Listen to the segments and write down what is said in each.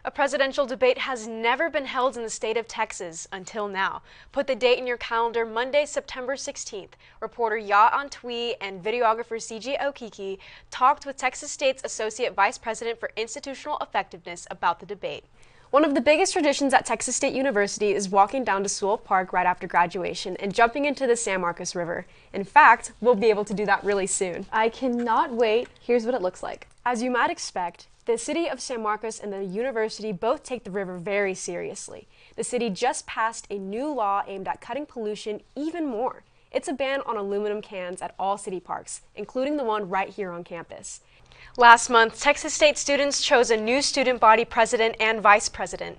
A presidential debate has never been held in the state of Texas until now. Put the date in your calendar, Monday, September 16th. Reporter Ya Antwi and videographer CG Okiki talked with Texas State's Associate Vice President for Institutional Effectiveness about the debate. One of the biggest traditions at Texas State University is walking down to Sewell Park right after graduation and jumping into the San Marcos River. In fact, we'll be able to do that really soon. I cannot wait. Here's what it looks like. As you might expect, the city of San Marcos and the university both take the river very seriously. The city just passed a new law aimed at cutting pollution even more. It's a ban on aluminum cans at all city parks, including the one right here on campus. Last month, Texas State students chose a new student body president and vice president.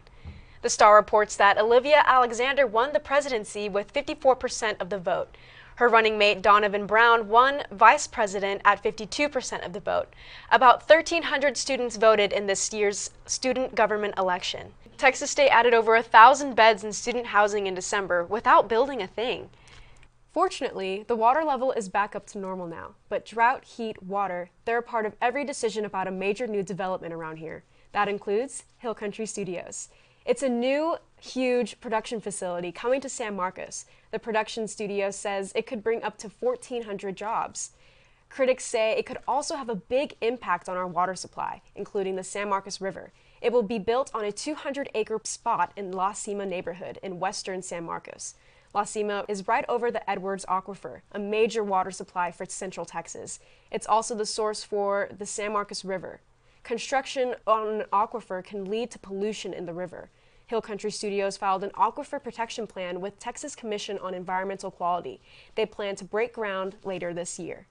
The Star reports that Olivia Alexander won the presidency with 54% of the vote. Her running mate, Donovan Brown, won vice president at 52% of the vote. About 1,300 students voted in this year's student government election. Texas State added over 1,000 beds in student housing in December without building a thing. Fortunately, the water level is back up to normal now, but drought, heat, water, they're a part of every decision about a major new development around here. That includes Hill Country Studios. It's a new, huge production facility coming to San Marcos. The production studio says it could bring up to 1,400 jobs. Critics say it could also have a big impact on our water supply, including the San Marcos River. It will be built on a 200-acre spot in La Cima neighborhood in western San Marcos. La Cima is right over the Edwards Aquifer, a major water supply for central Texas. It's also the source for the San Marcos River. Construction on an aquifer can lead to pollution in the river. Hill Country Studios filed an aquifer protection plan with Texas Commission on Environmental Quality. They plan to break ground later this year.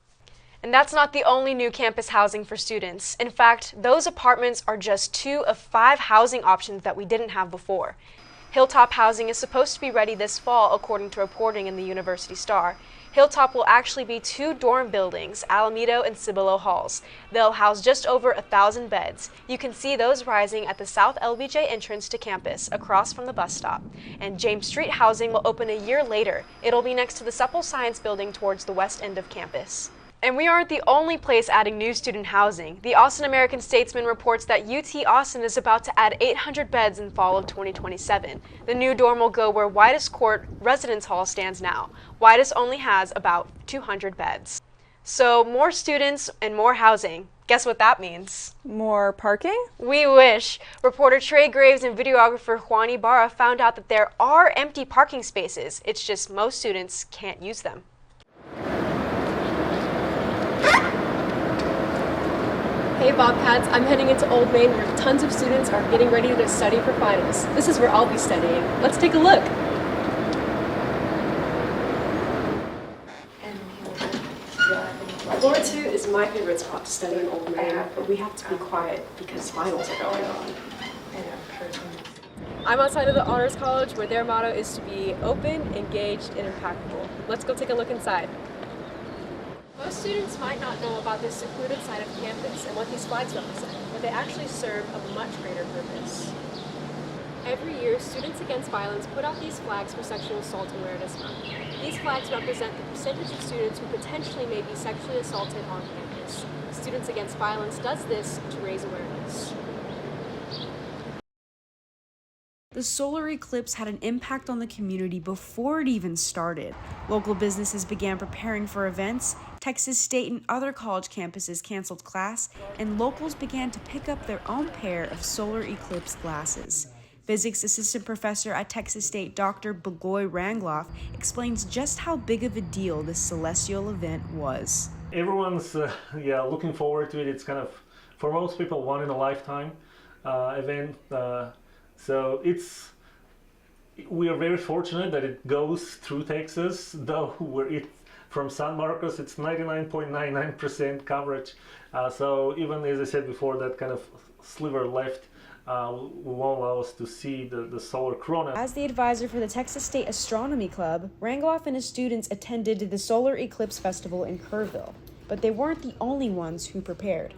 And that's not the only new campus housing for students. In fact, those apartments are just 2 of 5 housing options that we didn't have before. Hilltop housing is supposed to be ready this fall, according to reporting in the University Star. Hilltop will actually be 2 dorm buildings, Alamito and Cibolo Halls. They'll house just over 1,000 beds. You can see those rising at the South LBJ entrance to campus, across from the bus stop. And James Street housing will open a year later. It'll be next to the Supple Science Building towards the west end of campus. And we aren't the only place adding new student housing. The Austin American-Statesman reports that UT Austin is about to add 800 beds in fall of 2027. The new dorm will go where Whitus Court Residence Hall stands now. Whitus only has about 200 beds. So more students and more housing. Guess what that means? More parking? We wish. Reporter Trey Graves and videographer Juan Ibarra found out that there are empty parking spaces. It's just most students can't use them. Hey Bobcats, I'm heading into Old Main where tons of students are getting ready to study for finals. This is where I'll be studying. Let's take a look. Floor 2 is my favorite spot to study in Old Main, but we have to be quiet because finals are going on. I'm outside of the Honors College where their motto is to be open, engaged, and impactful. Let's go take a look inside. Most students might not know about this secluded side of campus and what these flags represent, but they actually serve a much greater purpose. Every year, Students Against Violence put out these flags for Sexual Assault Awareness Month. These flags represent the percentage of students who potentially may be sexually assaulted on campus. Students Against Violence does this to raise awareness. The solar eclipse had an impact on the community before it even started. Local businesses began preparing for events, Texas State and other college campuses canceled class, and locals began to pick up their own pair of solar eclipse glasses. Physics assistant professor at Texas State, Dr. Begoy Rangloff, explains just how big of a deal this celestial event was. Everyone's looking forward to it. It's kind of, for most people, one in a lifetime event. So we are very fortunate that it goes through Texas, though from San Marcos it's 99.99% coverage. So even as I said before, that kind of sliver left won't allow us to see the solar corona. As the advisor for the Texas State Astronomy Club, Rangloff and his students attended the Solar Eclipse Festival in Kerrville, but they weren't the only ones who prepared.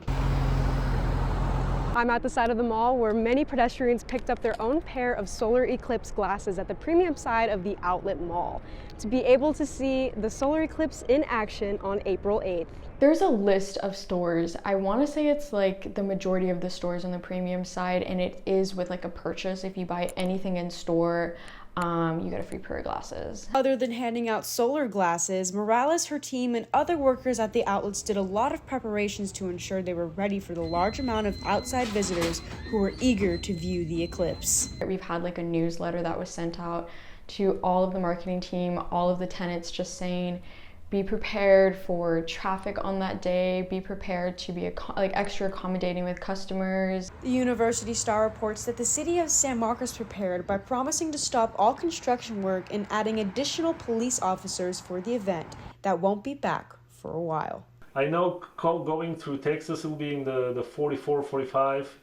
I'm at the side of the mall where many pedestrians picked up their own pair of solar eclipse glasses at the premium side of the outlet mall to be able to see the solar eclipse in action on April 8th. There's a list of stores. I want to say it's like the majority of the stores on the premium side, and it is with like a purchase. If you buy anything in store, you get a free pair of glasses. Other than handing out solar glasses, Morales, her team, and other workers at the outlets did a lot of preparations to ensure they were ready for the large amount of outside visitors who were eager to view the eclipse. We've had like a newsletter that was sent out to all of the marketing team, all of the tenants, just saying, be prepared for traffic on that day, be prepared to be extra accommodating with customers. The University Star reports that the city of San Marcos prepared by promising to stop all construction work and adding additional police officers for the event that won't be back for a while. I know going through Texas will be in the 44, 45.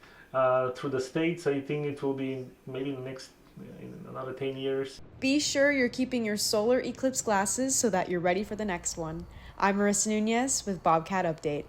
Through the States, I think it will be maybe in another 10 years. Be sure you're keeping your solar eclipse glasses so that you're ready for the next one. I'm Marisa Nunez with Bobcat Update.